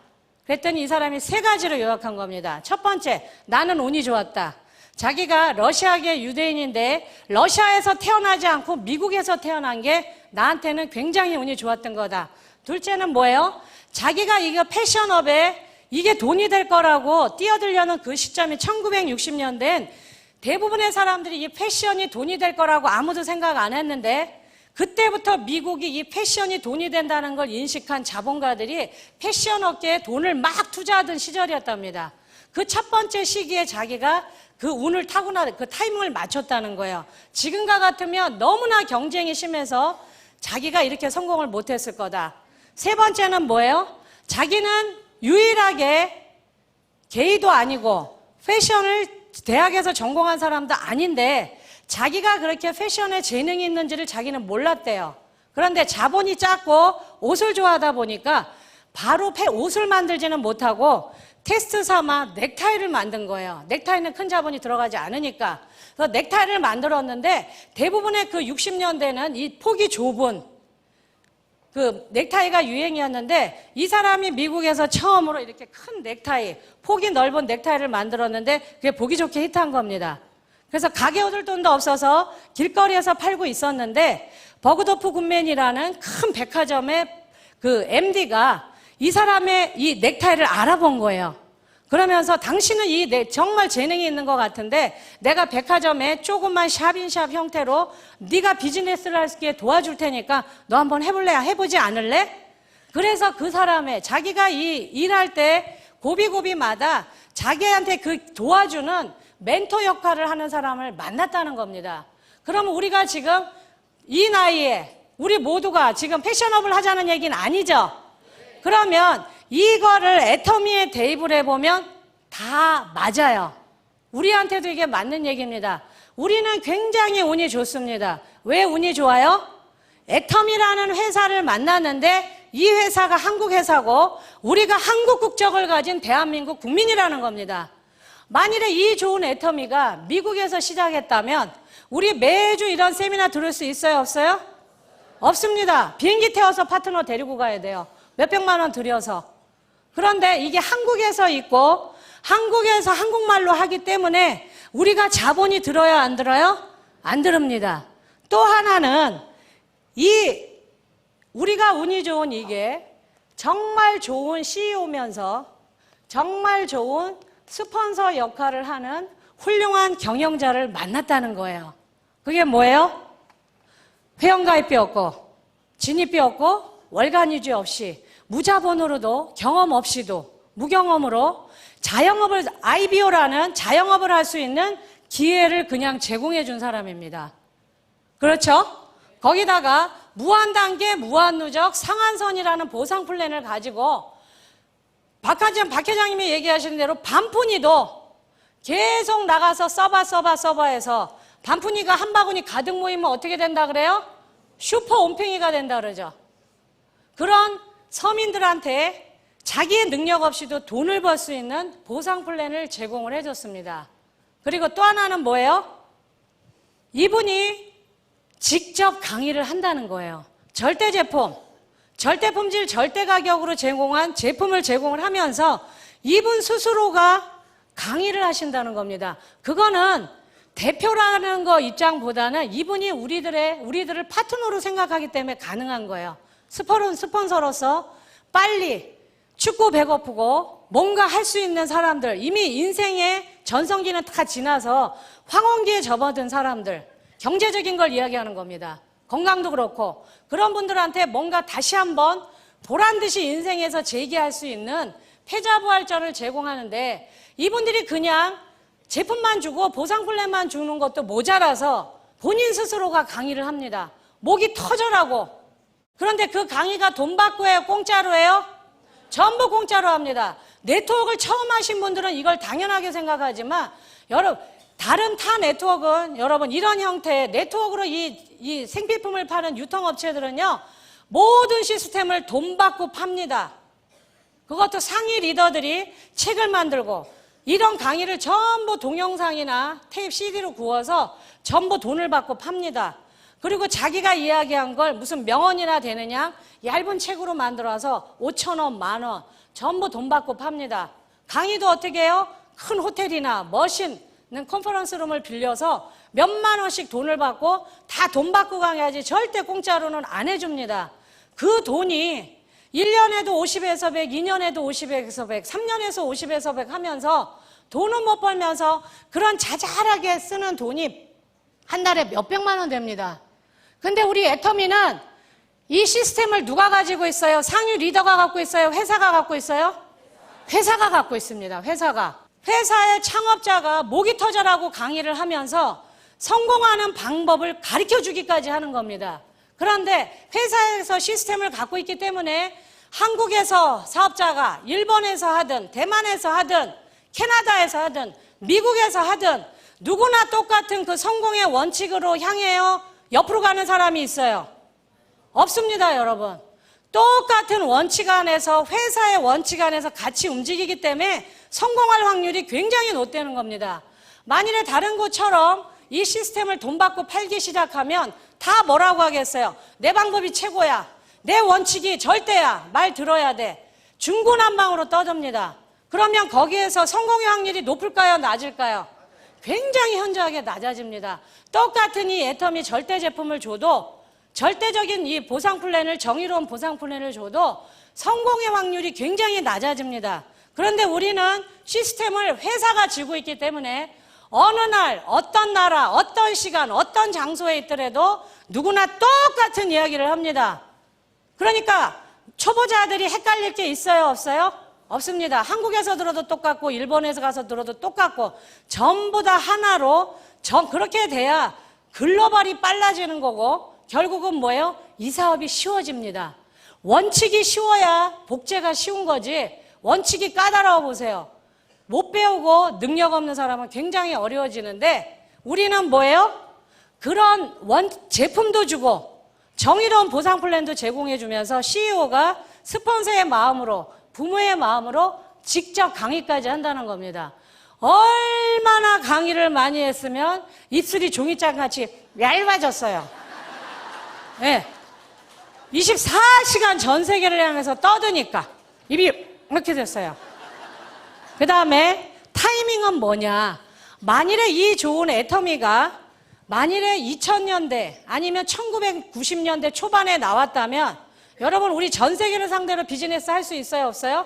그랬더니 이 사람이 세 가지로 요약한 겁니다. 첫 번째, 나는 운이 좋았다. 자기가 러시아계 유대인인데 러시아에서 태어나지 않고 미국에서 태어난 게 나한테는 굉장히 운이 좋았던 거다. 둘째는 뭐예요? 자기가 이거 패션업에 이게 돈이 될 거라고 뛰어들려는 그 시점이 1960년대엔 대부분의 사람들이 이 패션이 돈이 될 거라고 아무도 생각 안 했는데 그때부터 미국이 이 패션이 돈이 된다는 걸 인식한 자본가들이 패션 업계에 돈을 막 투자하던 시절이었답니다. 그 첫 번째 시기에 자기가 그 운을 타고나 그 타이밍을 맞췄다는 거예요. 지금과 같으면 너무나 경쟁이 심해서 자기가 이렇게 성공을 못했을 거다. 세 번째는 뭐예요? 자기는 유일하게 게이도 아니고 패션을 대학에서 전공한 사람도 아닌데 자기가 그렇게 패션에 재능이 있는지를 자기는 몰랐대요. 그런데 자본이 작고 옷을 좋아하다 보니까 바로 옷을 만들지는 못하고 테스트 삼아 넥타이를 만든 거예요. 넥타이는 큰 자본이 들어가지 않으니까. 그래서 넥타이를 만들었는데 대부분의 그 60년대는 이 폭이 좁은 그 넥타이가 유행이었는데 이 사람이 미국에서 처음으로 이렇게 큰 넥타이, 폭이 넓은 넥타이를 만들었는데 그게 보기 좋게 히트한 겁니다. 그래서 가게 얻을 돈도 없어서 길거리에서 팔고 있었는데 버그도프 굿맨이라는 큰 백화점의 그 MD가 이 사람의 이 넥타이를 알아본 거예요. 그러면서 당신은 정말 재능이 있는 것 같은데 내가 백화점에 조그만 샵인샵 형태로 네가 비즈니스를 할 수 있게 도와줄 테니까 너 한번 해볼래? 해보지 않을래? 그래서 그 사람의 자기가 일할 때 고비고비마다 자기한테 그 도와주는 멘토 역할을 하는 사람을 만났다는 겁니다. 그러면 우리가 지금 이 나이에 우리 모두가 지금 패션업을 하자는 얘기는 아니죠? 그러면 이거를 애터미에 대입을 해보면 다 맞아요. 우리한테도 이게 맞는 얘기입니다. 우리는 굉장히 운이 좋습니다. 왜 운이 좋아요? 애터미라는 회사를 만났는데 이 회사가 한국 회사고 우리가 한국 국적을 가진 대한민국 국민이라는 겁니다. 만일에 이 좋은 애터미가 미국에서 시작했다면 우리 매주 이런 세미나 들을 수 있어요? 없어요? 없습니다. 비행기 태워서 파트너 데리고 가야 돼요. 몇백만 원 들여서. 그런데 이게 한국에서 있고 한국에서 한국말로 하기 때문에 우리가 자본이 들어요? 안 들어요? 안 들읍니다. 또 하나는 우리가 운이 좋은 이게 정말 좋은 CEO면서 정말 좋은 스폰서 역할을 하는 훌륭한 경영자를 만났다는 거예요. 그게 뭐예요? 회원가입비 없고 진입비 없고 월간유지 없이 무자본으로도 경험 없이도 무경험으로 자영업을 IBO라는 자영업을 할 수 있는 기회를 그냥 제공해 준 사람입니다. 그렇죠? 거기다가 무한단계 무한누적 상한선이라는 보상 플랜을 가지고 박 회장님이 얘기하시는 대로 반푼이도 계속 나가서 써봐 해서 반푼이가 한 바구니 가득 모이면 어떻게 된다 그래요? 슈퍼 온팽이가 된다 그러죠. 그런 서민들한테 자기의 능력 없이도 돈을 벌 수 있는 보상 플랜을 제공을 해줬습니다. 그리고 또 하나는 뭐예요? 이분이 직접 강의를 한다는 거예요. 절대품질 절대가격으로 제공한 제품을 제공을 하면서 이분 스스로가 강의를 하신다는 겁니다. 그거는 대표라는 거 입장보다는 이분이 우리들을 파트너로 생각하기 때문에 가능한 거예요. 스폰서로서 빨리 춥고 배고프고 뭔가 할 수 있는 사람들, 이미 인생의 전성기는 다 지나서 황혼기에 접어든 사람들, 경제적인 걸 이야기하는 겁니다. 건강도 그렇고 그런 분들한테 뭔가 다시 한번 보란듯이 인생에서 재기할 수 있는 패자부활전을 제공하는데 이분들이 그냥 제품만 주고 보상 플랜만 주는 것도 모자라서 본인 스스로가 강의를 합니다. 목이 터져라고. 그런데 그 강의가 돈 받고 해요? 공짜로 해요? 전부 공짜로 합니다. 네트워크를 처음 하신 분들은 이걸 당연하게 생각하지만 다른 타 네트워크는 여러분 이런 형태의 네트워크로 이 생필품을 파는 유통업체들은요 모든 시스템을 돈 받고 팝니다. 그것도 상위 리더들이 책을 만들고 이런 강의를 전부 동영상이나 테이프 CD로 구워서 전부 돈을 받고 팝니다. 그리고 자기가 이야기한 걸 무슨 명언이나 되느냐 얇은 책으로 만들어서 5,000원, 10,000원 전부 돈 받고 팝니다. 강의도 어떻게 해요? 큰 호텔이나 멋있는 컨퍼런스룸을 빌려서 몇만 원씩 돈을 받고 다 돈 받고 강의하지 절대 공짜로는 안 해줍니다. 그 돈이 1년에도 50에서 100, 2년에도 50에서 100, 3년에서 50에서 100 하면서 돈은 못 벌면서 그런 자잘하게 쓰는 돈이 한 달에 몇백만 원 됩니다. 근데 우리 애터미는 이 시스템을 누가 가지고 있어요? 상위 리더가 갖고 있어요? 회사가 갖고 있어요? 회사가 갖고 있습니다. 회사의 창업자가 목이 터져라고 강의를 하면서 성공하는 방법을 가르쳐 주기까지 하는 겁니다. 그런데 회사에서 시스템을 갖고 있기 때문에 한국에서 사업자가 일본에서 하든 대만에서 하든 캐나다에서 하든 미국에서 하든 누구나 똑같은 그 성공의 원칙으로 향해요? 옆으로 가는 사람이 있어요? 없습니다, 여러분. 똑같은 원칙 안에서, 회사의 원칙 안에서 같이 움직이기 때문에 성공할 확률이 굉장히 높다는 겁니다. 만일에 다른 곳처럼 이 시스템을 돈 받고 팔기 시작하면 다 뭐라고 하겠어요? 내 방법이 최고야. 내 원칙이 절대야. 말 들어야 돼. 중구난방으로 떠듭니다. 그러면 거기에서 성공의 확률이 높을까요? 낮을까요? 굉장히 현저하게 낮아집니다. 똑같은 이 애터미 절대 제품을 줘도, 절대적인 이 보상 플랜을, 정의로운 보상 플랜을 줘도 성공의 확률이 굉장히 낮아집니다. 그런데 우리는 시스템을 회사가 쥐고 있기 때문에 어느 날, 어떤 나라, 어떤 시간, 어떤 장소에 있더라도 누구나 똑같은 이야기를 합니다. 그러니까 초보자들이 헷갈릴 게 있어요, 없어요? 없습니다. 한국에서 들어도 똑같고 일본에서 가서 들어도 똑같고 전부 다 하나로 그렇게 돼야 글로벌이 빨라지는 거고 결국은 뭐예요? 이 사업이 쉬워집니다. 원칙이 쉬워야 복제가 쉬운 거지 원칙이 까다로워 보세요. 못 배우고 능력 없는 사람은 굉장히 어려워지는데 우리는 뭐예요? 그런 제품도 주고 정의로운 보상 플랜도 제공해 주면서 CEO가 스폰서의 마음으로 부모의 마음으로 직접 강의까지 한다는 겁니다. 얼마나 강의를 많이 했으면 입술이 종이장같이 얇아졌어요. 네. 24시간 전 세계를 향해서 떠드니까 입이 이렇게 됐어요. 그 다음에 타이밍은 뭐냐. 만일에 이 좋은 애터미가 만일에 2000년대 아니면 1990년대 초반에 나왔다면 여러분 우리 전 세계를 상대로 비즈니스 할 수 있어요? 없어요?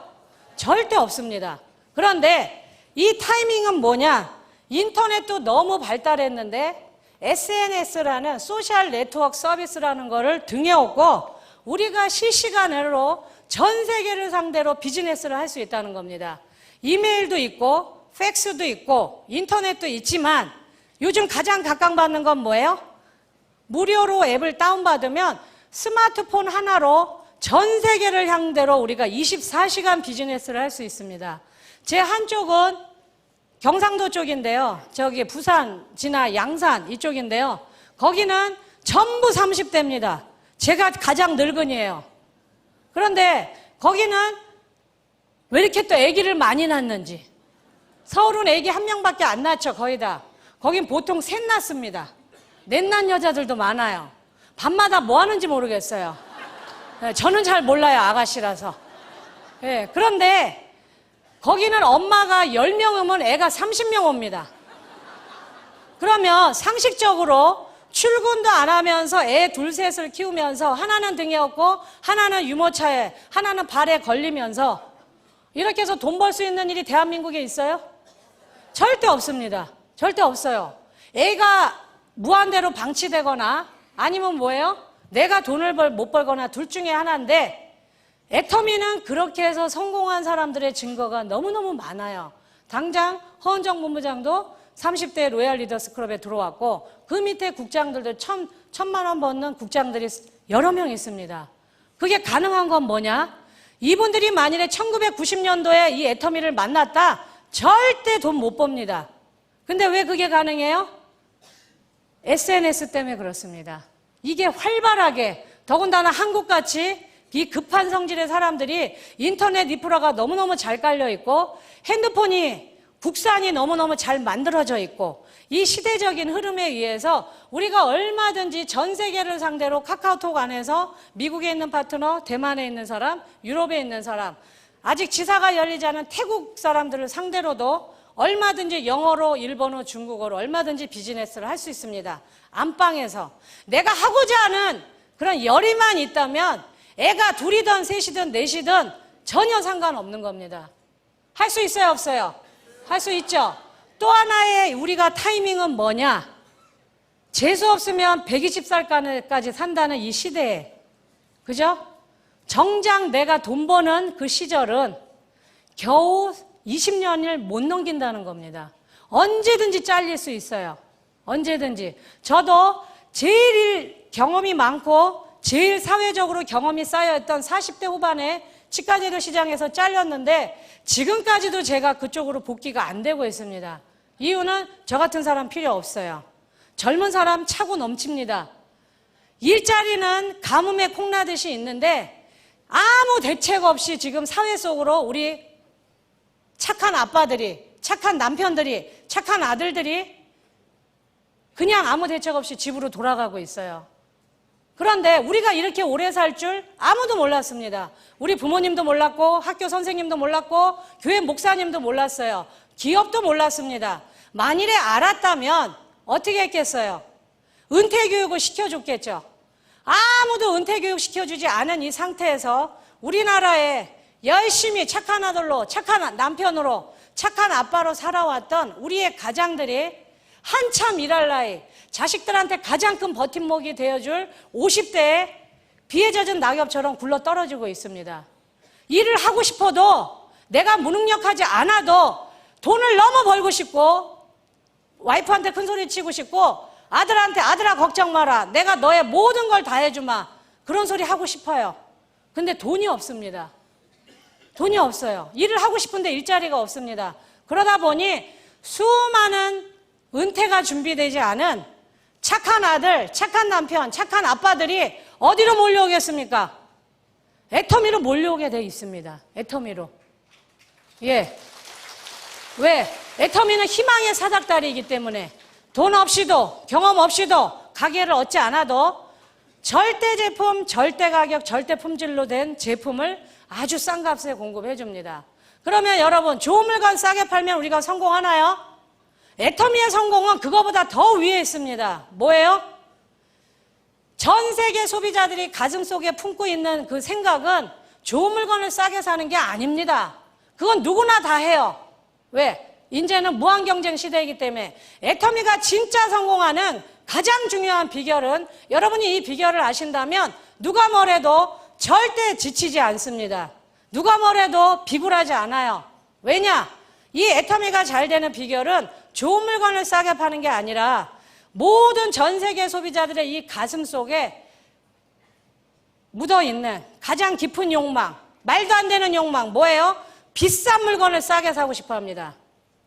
절대 없습니다. 그런데 이 타이밍은 뭐냐? 인터넷도 너무 발달했는데 SNS라는 소셜 네트워크 서비스라는 거를 등에 업고 우리가 실시간으로 전 세계를 상대로 비즈니스를 할 수 있다는 겁니다. 이메일도 있고 팩스도 있고 인터넷도 있지만 요즘 가장 각광받는 건 뭐예요? 무료로 앱을 다운받으면 스마트폰 하나로 전 세계를 상대로 우리가 24시간 비즈니스를 할 수 있습니다. 제 한쪽은 경상도 쪽인데요. 저기 부산, 진화, 양산 이쪽인데요. 거기는 전부 30대입니다. 제가 가장 늙은이에요. 그런데 거기는 왜 이렇게 또 아기를 많이 낳는지. 서울은 아기 한 명밖에 안 낳죠, 거의 다. 거긴 보통 셋 낳습니다. 넷 낳은 여자들도 많아요. 밤마다 뭐 하는지 모르겠어요. 저는 잘 몰라요, 아가씨라서. 네, 그런데 거기는 엄마가 10명 오면 애가 30명 옵니다. 그러면 상식적으로 출근도 안 하면서 애 둘 셋을 키우면서 하나는 등에 업고 하나는 유모차에 하나는 발에 걸리면서 이렇게 해서 돈 벌 수 있는 일이 대한민국에 있어요? 절대 없습니다. 절대 없어요. 애가 무한대로 방치되거나 아니면 뭐예요? 내가 돈을 못 벌거나 둘 중에 하나인데 애터미는 그렇게 해서 성공한 사람들의 증거가 너무너무 많아요. 당장 허은정 본부장도 30대 로얄 리더스 클럽에 들어왔고 그 밑에 국장들도 천만 원 버는 국장들이 여러 명 있습니다. 그게 가능한 건 뭐냐? 이분들이 만일에 1990년도에 이 애터미를 만났다 절대 돈 못 법니다. 근데 왜 그게 가능해요? SNS 때문에 그렇습니다. 이게 활발하게 더군다나 한국같이 비급한 성질의 사람들이 인터넷 인프라가 너무너무 잘 깔려 있고 핸드폰이 국산이 너무너무 잘 만들어져 있고 이 시대적인 흐름에 의해서 우리가 얼마든지 전 세계를 상대로 카카오톡 안에서 미국에 있는 파트너, 대만에 있는 사람, 유럽에 있는 사람, 아직 지사가 열리지 않은 태국 사람들을 상대로도 얼마든지 영어로, 일본어, 중국어로 얼마든지 비즈니스를 할 수 있습니다. 안방에서. 내가 하고자 하는 그런 열의만 있다면 애가 둘이든 셋이든 넷이든 전혀 상관없는 겁니다. 할 수 있어요, 없어요? 할 수 있죠. 또 하나의 우리가 타이밍은 뭐냐? 재수 없으면 120살까지 산다는 이 시대에, 그죠? 정작 내가 돈 버는 그 시절은 겨우 20년을 못 넘긴다는 겁니다. 언제든지 잘릴 수 있어요. 언제든지. 저도 제일 경험이 많고 제일 사회적으로 경험이 쌓여있던 40대 후반에 치과제도 시장에서 잘렸는데 지금까지도 제가 그쪽으로 복귀가 안 되고 있습니다. 이유는 저 같은 사람 필요 없어요. 젊은 사람 차고 넘칩니다. 일자리는 가뭄에 콩나듯이 있는데 아무 대책 없이 지금 사회 속으로 우리 착한 아빠들이, 착한 남편들이, 착한 아들들이 그냥 아무 대책 없이 집으로 돌아가고 있어요. 그런데 우리가 이렇게 오래 살 줄 아무도 몰랐습니다. 우리 부모님도 몰랐고 학교 선생님도 몰랐고 교회 목사님도 몰랐어요. 기업도 몰랐습니다. 만일에 알았다면 어떻게 했겠어요? 은퇴교육을 시켜줬겠죠. 아무도 은퇴교육 시켜주지 않은 이 상태에서 우리나라에 열심히 착한 아들로, 착한 남편으로, 착한 아빠로 살아왔던 우리의 가장들이 한참 일할 나이, 자식들한테 가장 큰 버팀목이 되어줄 50대에 비에 젖은 낙엽처럼 굴러 떨어지고 있습니다. 일을 하고 싶어도 내가 무능력하지 않아도 돈을 너무 벌고 싶고 와이프한테 큰 소리 치고 싶고 아들한테 아들아 걱정 마라. 내가 너의 모든 걸 다 해주마. 그런 소리 하고 싶어요. 근데 돈이 없습니다. 돈이 없어요. 일을 하고 싶은데 일자리가 없습니다. 그러다 보니 수많은 은퇴가 준비되지 않은 착한 아들, 착한 남편, 착한 아빠들이 어디로 몰려오겠습니까? 애터미로 몰려오게 돼 있습니다. 애터미로. 예. 왜? 애터미는 희망의 사닥다리이기 때문에 돈 없이도 경험 없이도 가게를 얻지 않아도 절대 제품, 절대 가격, 절대 품질로 된 제품을 아주 싼 값에 공급해 줍니다. 그러면 여러분 좋은 물건 싸게 팔면 우리가 성공하나요? 애터미의 성공은 그거보다 더 위에 있습니다. 뭐예요? 전 세계 소비자들이 가슴속에 품고 있는 그 생각은 좋은 물건을 싸게 사는 게 아닙니다. 그건 누구나 다 해요. 왜? 이제는 무한 경쟁 시대이기 때문에. 애터미가 진짜 성공하는 가장 중요한 비결은 여러분이 이 비결을 아신다면 누가 뭐래도 절대 지치지 않습니다. 누가 뭐래도 비굴하지 않아요. 왜냐? 이 애터미가 잘 되는 비결은 좋은 물건을 싸게 파는 게 아니라 모든 전 세계 소비자들의 이 가슴 속에 묻어있는 가장 깊은 욕망, 말도 안 되는 욕망, 뭐예요? 비싼 물건을 싸게 사고 싶어 합니다.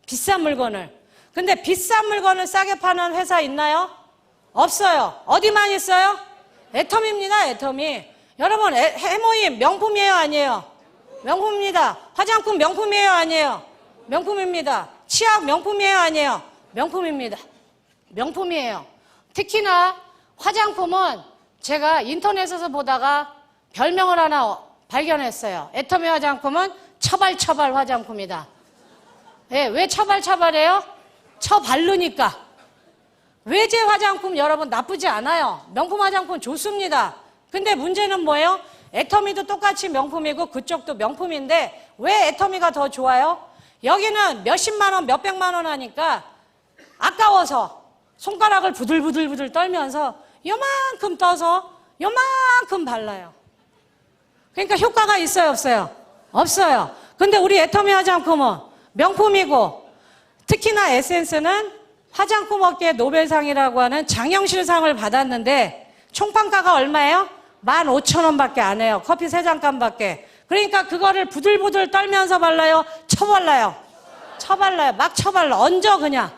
비싼 물건을. 근데 비싼 물건을 싸게 파는 회사 있나요? 없어요. 어디만 있어요? 애터미입니다. 애터미. 여러분 해모임 명품이에요? 아니에요? 명품입니다. 화장품 명품이에요? 아니에요? 명품입니다. 치약 명품이에요? 아니에요? 명품입니다. 명품이에요. 특히나 화장품은 제가 인터넷에서 보다가 별명을 하나 발견했어요. 애터미 화장품은 처발처발 화장품이다. 네, 왜 처발처발해요? 처바르니까. 외제 화장품 여러분 나쁘지 않아요. 명품 화장품 좋습니다. 근데 문제는 뭐예요? 애터미도 똑같이 명품이고 그쪽도 명품인데 왜 애터미가 더 좋아요? 여기는 몇십만 원, 몇백만 원 하니까 아까워서 손가락을 부들부들 떨면서 요만큼 떠서 요만큼 발라요. 그러니까 효과가 있어요, 없어요? 없어요. 근데 우리 애터미 화장품은 명품이고 특히나 에센스는 화장품 업계 노벨상이라고 하는 장영실상을 받았는데 총판가가 얼마예요? 15,000원밖에 안 해요. 커피 3잔값밖에. 그러니까 그거를 부들부들 떨면서 발라요? 쳐발라요? 쳐발라요. 막 쳐발라. 얹어 그냥.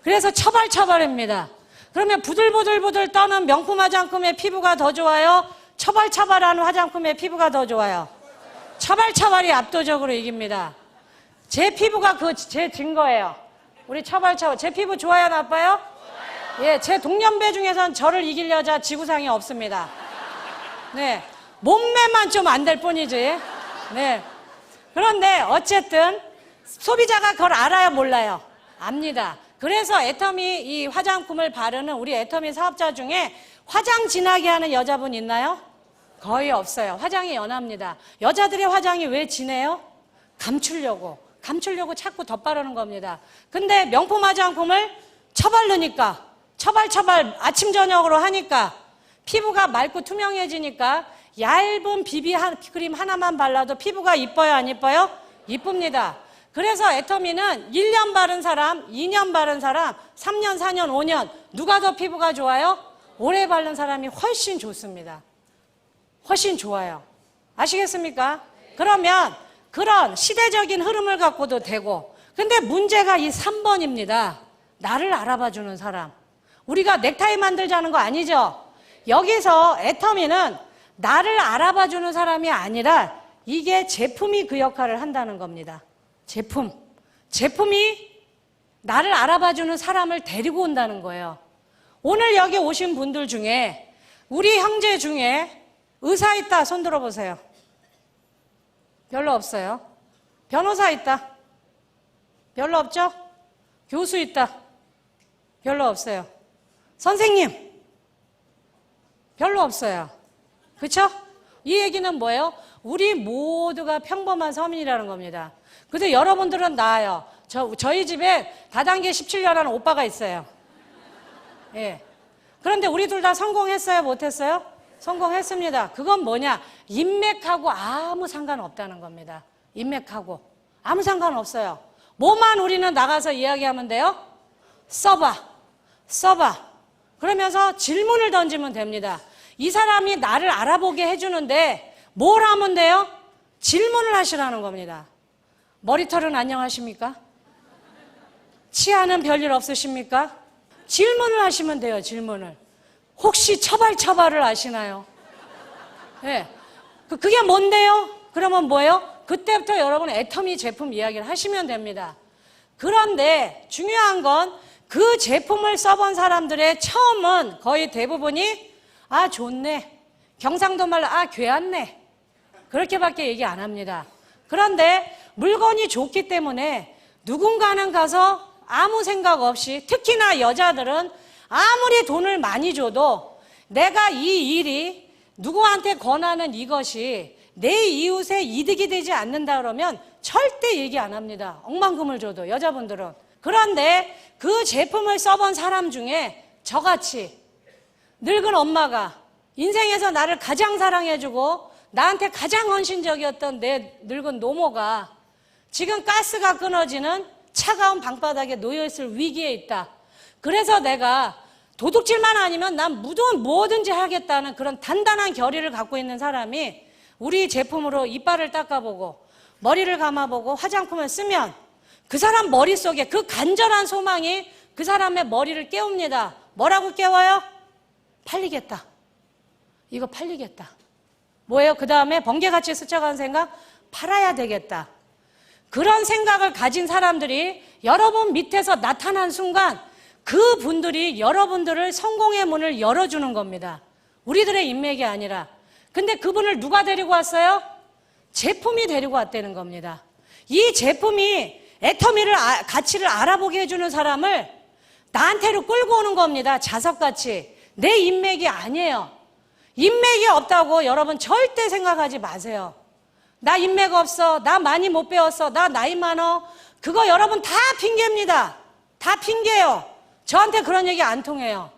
그래서 처발처발입니다. 그러면 부들부들 떠는 명품 화장품의 피부가 더 좋아요? 처발처발하는 화장품의 피부가 더 좋아요? 처발처발이 압도적으로 이깁니다. 제 피부가 제 증거예요. 우리 처발처발. 제 피부 좋아요, 나빠요? 예, 제 동년배 중에선 저를 이길 여자 지구상에 없습니다. 네. 몸매만 좀 안 될 뿐이지. 네. 그런데 어쨌든 소비자가 그걸 알아요, 몰라요? 압니다. 그래서 애터미 이 화장품을 바르는 우리 애터미 사업자 중에 화장 진하게 하는 여자분 있나요? 거의 없어요. 화장이 연합니다. 여자들의 화장이 왜 진해요? 감추려고. 감추려고 자꾸 덧바르는 겁니다. 근데 명품 화장품을 처바르니까, 처발 아침 저녁으로 하니까 피부가 맑고 투명해지니까 얇은 비비 크림 하나만 발라도 피부가 이뻐요, 안 이뻐요? 이쁩니다. 그래서 애터미는 1년 바른 사람, 2년 바른 사람, 3년, 4년, 5년 누가 더 피부가 좋아요? 오래 바른 사람이 훨씬 좋습니다. 훨씬 좋아요. 아시겠습니까? 그러면 그런 시대적인 흐름을 갖고도 되고, 근데 문제가 이 3번입니다. 나를 알아봐주는 사람. 우리가 넥타이 만들자는 거 아니죠? 여기서 애터미는 나를 알아봐주는 사람이 아니라 이게 제품이 그 역할을 한다는 겁니다. 제품이 나를 알아봐주는 사람을 데리고 온다는 거예요. 오늘 여기 오신 분들 중에 우리 형제 중에 의사 있다, 손 들어보세요. 별로 없어요. 변호사 있다. 별로 없죠? 교수 있다. 별로 없어요. 선생님 별로 없어요. 그렇죠? 이 얘기는 뭐예요? 우리 모두가 평범한 서민이라는 겁니다. 근데 여러분들은 나아요. 저희 집에 다단계 17년 하는 오빠가 있어요. 예. 그런데 우리 둘 다 성공했어요? 못했어요? 성공했습니다. 그건 뭐냐? 인맥하고 아무 상관없다는 겁니다. 인맥하고 아무 상관없어요. 뭐만 우리는 나가서 이야기하면 돼요? 써봐. 그러면서 질문을 던지면 됩니다. 이 사람이 나를 알아보게 해주는데 뭘 하면 돼요? 질문을 하시라는 겁니다. 머리털은 안녕하십니까? 치아는 별일 없으십니까? 질문을 하시면 돼요. 질문을. 혹시 처발을 아시나요? 네. 그게 뭔데요? 그러면 뭐예요? 그때부터 여러분 애터미 제품 이야기를 하시면 됩니다. 그런데 중요한 건 그 제품을 써본 사람들의 처음은 거의 대부분이 아 좋네, 경상도 말로 아 괴았네, 그렇게밖에 얘기 안 합니다. 그런데 물건이 좋기 때문에 누군가는 가서 아무 생각 없이, 특히나 여자들은 아무리 돈을 많이 줘도 내가 이 일이 누구한테 권하는 이것이 내 이웃의 이득이 되지 않는다 그러면 절대 얘기 안 합니다. 억만금을 줘도 여자분들은. 그런데 그 제품을 써본 사람 중에 저같이 늙은 엄마가 인생에서 나를 가장 사랑해주고 나한테 가장 헌신적이었던 내 늙은 노모가 지금 가스가 끊어지는 차가운 방바닥에 놓여있을 위기에 있다. 그래서 내가 도둑질만 아니면 난 뭐든지 하겠다는 그런 단단한 결의를 갖고 있는 사람이 우리 제품으로 이빨을 닦아보고 머리를 감아보고 화장품을 쓰면 그 사람 머릿속에 그 간절한 소망이 그 사람의 머리를 깨웁니다. 뭐라고 깨워요? 팔리겠다. 이거 팔리겠다. 뭐예요? 그 다음에 번개같이 스쳐가는 생각? 팔아야 되겠다. 그런 생각을 가진 사람들이 여러분 밑에서 나타난 순간 그 분들이 여러분들을 성공의 문을 열어주는 겁니다. 우리들의 인맥이 아니라. 근데 그분을 누가 데리고 왔어요? 제품이 데리고 왔다는 겁니다. 이 제품이 애터미를 가치를 알아보게 해주는 사람을 나한테로 끌고 오는 겁니다. 자석같이. 내 인맥이 아니에요. 인맥이 없다고 여러분 절대 생각하지 마세요. 나 인맥 없어. 나 많이 못 배웠어. 나 나이 많어. 그거 여러분 다 핑계입니다. 다 핑계예요. 저한테 그런 얘기 안 통해요.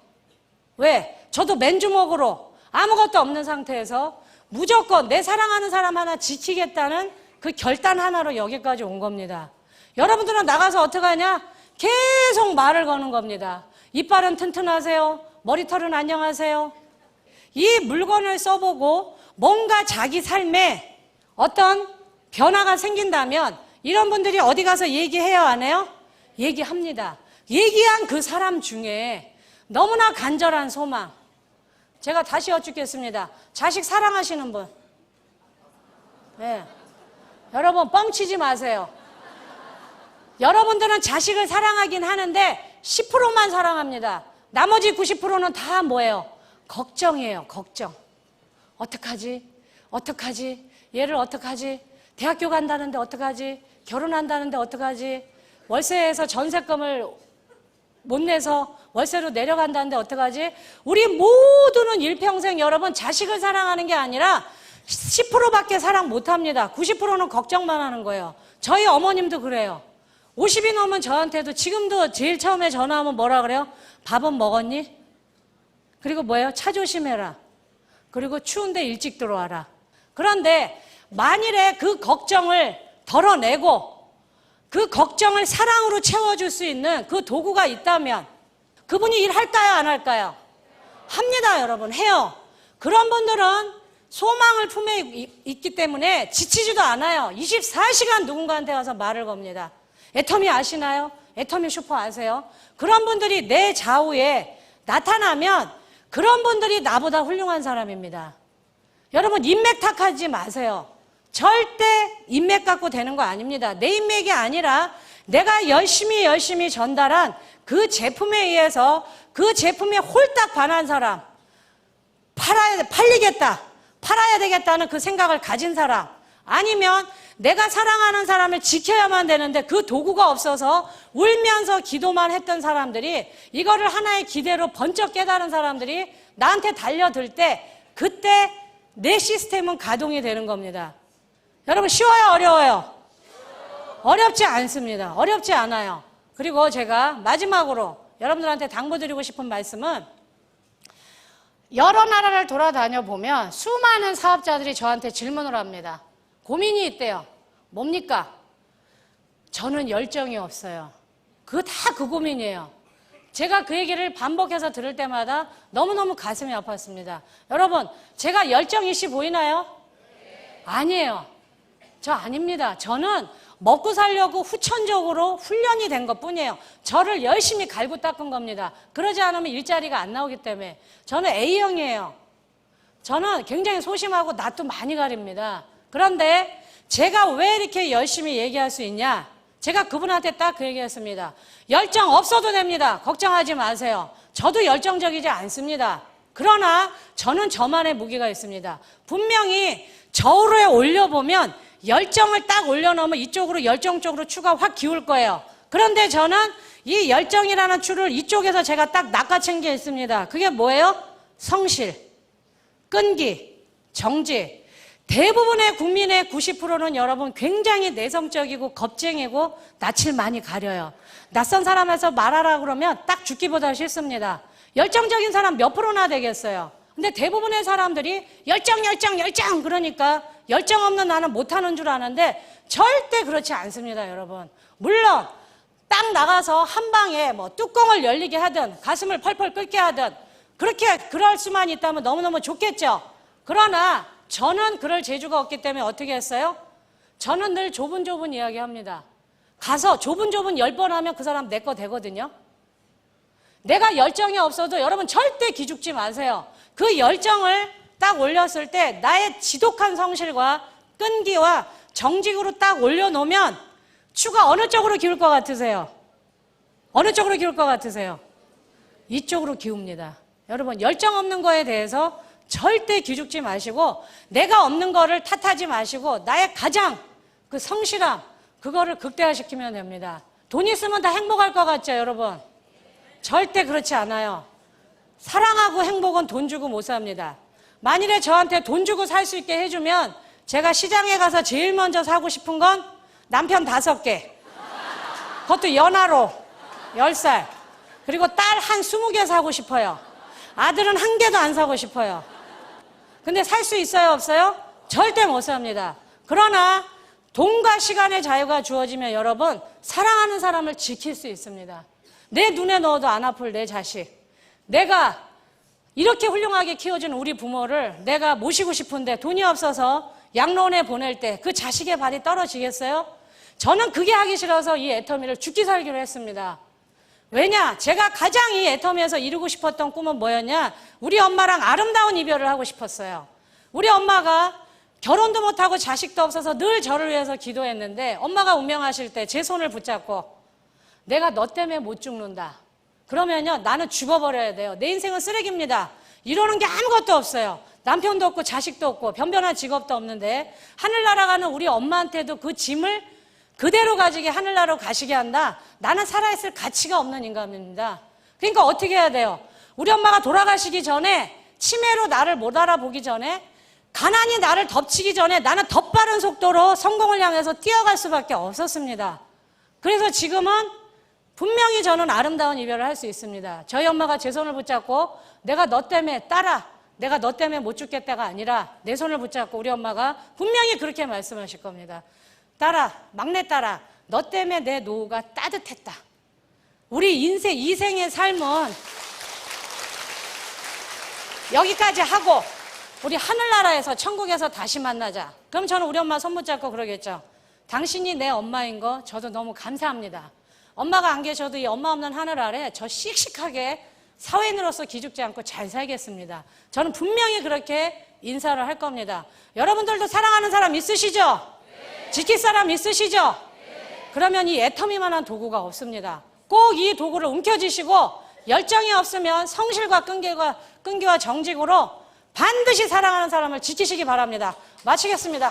왜? 저도 맨주먹으로 아무것도 없는 상태에서 무조건 내 사랑하는 사람 하나 지키겠다는 그 결단 하나로 여기까지 온 겁니다. 여러분들은 나가서 어떻게 하냐? 계속 말을 거는 겁니다. 이빨은 튼튼하세요? 머리털은 안녕하세요? 이 물건을 써보고 뭔가 자기 삶에 어떤 변화가 생긴다면 이런 분들이 어디 가서 얘기해요, 안 해요? 얘기합니다. 얘기한 그 사람 중에 너무나 간절한 소망. 제가 다시 여쭙겠습니다. 자식 사랑하시는 분? 네. 여러분 뻥치지 마세요. 여러분들은 자식을 사랑하긴 하는데 10%만 사랑합니다. 나머지 90%는 다 뭐예요? 걱정이에요. 걱정. 어떡하지? 얘를 어떡하지? 대학교 간다는데 어떡하지? 결혼한다는데 어떡하지? 월세에서 전세금을 못 내서 월세로 내려간다는데 어떡하지? 우리 모두는 일평생 여러분 자식을 사랑하는 게 아니라 10%밖에 사랑 못합니다. 90%는 걱정만 하는 거예요. 저희 어머님도 그래요. 50이 넘은 저한테도 지금도 제일 처음에 전화하면 뭐라 그래요? 밥은 먹었니? 그리고 뭐예요? 차 조심해라. 그리고 추운데 일찍 들어와라. 그런데 만일에 그 걱정을 덜어내고 그 걱정을 사랑으로 채워줄 수 있는 그 도구가 있다면 그분이 일할까요? 안 할까요? 합니다, 여러분. 해요. 그런 분들은 소망을 품에 있기 때문에 지치지도 않아요. 24시간 누군가한테 와서 말을 겁니다. 애터미 아시나요? 애터미 슈퍼 아세요? 그런 분들이 내 좌우에 나타나면 그런 분들이 나보다 훌륭한 사람입니다. 여러분, 인맥 탓하지 마세요. 절대 인맥 갖고 되는 거 아닙니다. 내 인맥이 아니라 내가 열심히 전달한 그 제품에 의해서 그 제품에 홀딱 반한 사람, 팔아야 되겠다는 그 생각을 가진 사람, 아니면 내가 사랑하는 사람을 지켜야만 되는데 그 도구가 없어서 울면서 기도만 했던 사람들이 이거를 하나의 기대로 번쩍 깨달은 사람들이 나한테 달려들 때 그때 내 시스템은 가동이 되는 겁니다. 여러분, 쉬워요? 어려워요? 어렵지 않습니다. 어렵지 않아요. 그리고 제가 마지막으로 여러분들한테 당부드리고 싶은 말씀은 여러 나라를 돌아다녀 보면 수많은 사업자들이 저한테 질문을 합니다. 고민이 있대요. 뭡니까? 저는 열정이 없어요. 그거 다 그 고민이에요. 제가 그 얘기를 반복해서 들을 때마다 너무너무 가슴이 아팠습니다. 여러분, 제가 열정이씨 보이나요? 아니에요. 저 아닙니다. 저는 먹고 살려고 후천적으로 훈련이 된 것뿐이에요. 저를 열심히 갈고 닦은 겁니다. 그러지 않으면 일자리가 안 나오기 때문에. 저는 A형이에요. 저는 굉장히 소심하고 낯도 많이 가립니다. 그런데 제가 왜 이렇게 열심히 얘기할 수 있냐? 제가 그분한테 딱 그 얘기했습니다. 열정 없어도 됩니다. 걱정하지 마세요. 저도 열정적이지 않습니다. 그러나 저는 저만의 무기가 있습니다. 분명히 저울에 올려보면 열정을 딱 올려놓으면 이쪽으로 열정 쪽으로 추가 확 기울 거예요. 그런데 저는 이 열정이라는 추를 이쪽에서 제가 딱 낚아챈 게 있습니다. 그게 뭐예요? 성실, 끈기, 정지. 대부분의 국민의 90%는 여러분 굉장히 내성적이고 겁쟁이고 낯을 많이 가려요. 낯선 사람에서 말하라 그러면 딱 죽기보다 싫습니다. 열정적인 사람 몇 프로나 되겠어요. 근데 대부분의 사람들이 열정 그러니까 열정 없는 나는 못하는 줄 아는데 절대 그렇지 않습니다, 여러분. 물론 딱 나가서 한 방에 뭐 뚜껑을 열리게 하든 가슴을 펄펄 끓게 하든 그럴 수만 있다면 너무너무 좋겠죠. 그러나 저는 그럴 재주가 없기 때문에 어떻게 했어요? 저는 늘 좁은 이야기 합니다. 가서 좁은 10번 하면 그 사람 내 거 되거든요. 내가 열정이 없어도 여러분 절대 기죽지 마세요. 그 열정을 딱 올렸을 때 나의 지독한 성실과 끈기와 정직으로 딱 올려놓으면 추가 어느 쪽으로 기울 것 같으세요? 어느 쪽으로 기울 것 같으세요? 이쪽으로 기웁니다. 여러분, 열정 없는 거에 대해서 절대 기죽지 마시고 내가 없는 거를 탓하지 마시고 나의 가장 그 성실함 그거를 극대화시키면 됩니다. 돈 있으면 다 행복할 것 같죠, 여러분? 절대 그렇지 않아요. 사랑하고 행복은 돈 주고 못 삽니다. 만일에 저한테 돈 주고 살 수 있게 해주면 제가 시장에 가서 제일 먼저 사고 싶은 건 남편 5개, 그것도 연하로 10살, 그리고 딸 한 20개 사고 싶어요. 아들은 1개도 안 사고 싶어요. 근데 살 수 있어요, 없어요? 절대 못 삽니다. 그러나 돈과 시간의 자유가 주어지면 여러분 사랑하는 사람을 지킬 수 있습니다. 내 눈에 넣어도 안 아플 내 자식, 내가 이렇게 훌륭하게 키워준 우리 부모를 내가 모시고 싶은데 돈이 없어서 양로원에 보낼 때 그 자식의 발이 떨어지겠어요? 저는 그게 하기 싫어서 이 애터미를 죽기 살기로 했습니다. 왜냐? 제가 가장 이 애터미에서 이루고 싶었던 꿈은 뭐였냐? 우리 엄마랑 아름다운 이별을 하고 싶었어요. 우리 엄마가 결혼도 못하고 자식도 없어서 늘 저를 위해서 기도했는데 엄마가 운명하실 때 제 손을 붙잡고 내가 너 때문에 못 죽는다. 그러면요, 나는 죽어버려야 돼요. 내 인생은 쓰레기입니다. 이러는 게 아무것도 없어요. 남편도 없고 자식도 없고 변변한 직업도 없는데 하늘나라 가는 우리 엄마한테도 그 짐을 그대로 가지게 하늘나라로 가시게 한다. 나는 살아있을 가치가 없는 인간입니다. 그러니까 어떻게 해야 돼요? 우리 엄마가 돌아가시기 전에 치매로 나를 못 알아보기 전에 가난이 나를 덮치기 전에 나는 더 빠른 속도로 성공을 향해서 뛰어갈 수밖에 없었습니다. 그래서 지금은 분명히 저는 아름다운 이별을 할 수 있습니다. 저희 엄마가 제 손을 붙잡고 내가 너 때문에 딸아, 내가 너 때문에 못 죽겠다가 아니라 내 손을 붙잡고 우리 엄마가 분명히 그렇게 말씀하실 겁니다. 딸아, 막내 딸아, 너 때문에 내 노후가 따뜻했다. 우리 인생, 이생의 삶은 여기까지 하고 우리 하늘나라에서 천국에서 다시 만나자. 그럼 저는 우리 엄마 손 붙잡고 그러겠죠. 당신이 내 엄마인 거 저도 너무 감사합니다. 엄마가 안 계셔도 이 엄마 없는 하늘 아래 저 씩씩하게 사회인으로서 기죽지 않고 잘 살겠습니다. 저는 분명히 그렇게 인사를 할 겁니다. 여러분들도 사랑하는 사람 있으시죠? 네. 지킬 사람 있으시죠? 네. 그러면 이 애터미만한 도구가 없습니다. 꼭 이 도구를 움켜쥐시고 열정이 없으면 성실과 끈기와 정직으로 반드시 사랑하는 사람을 지키시기 바랍니다. 마치겠습니다.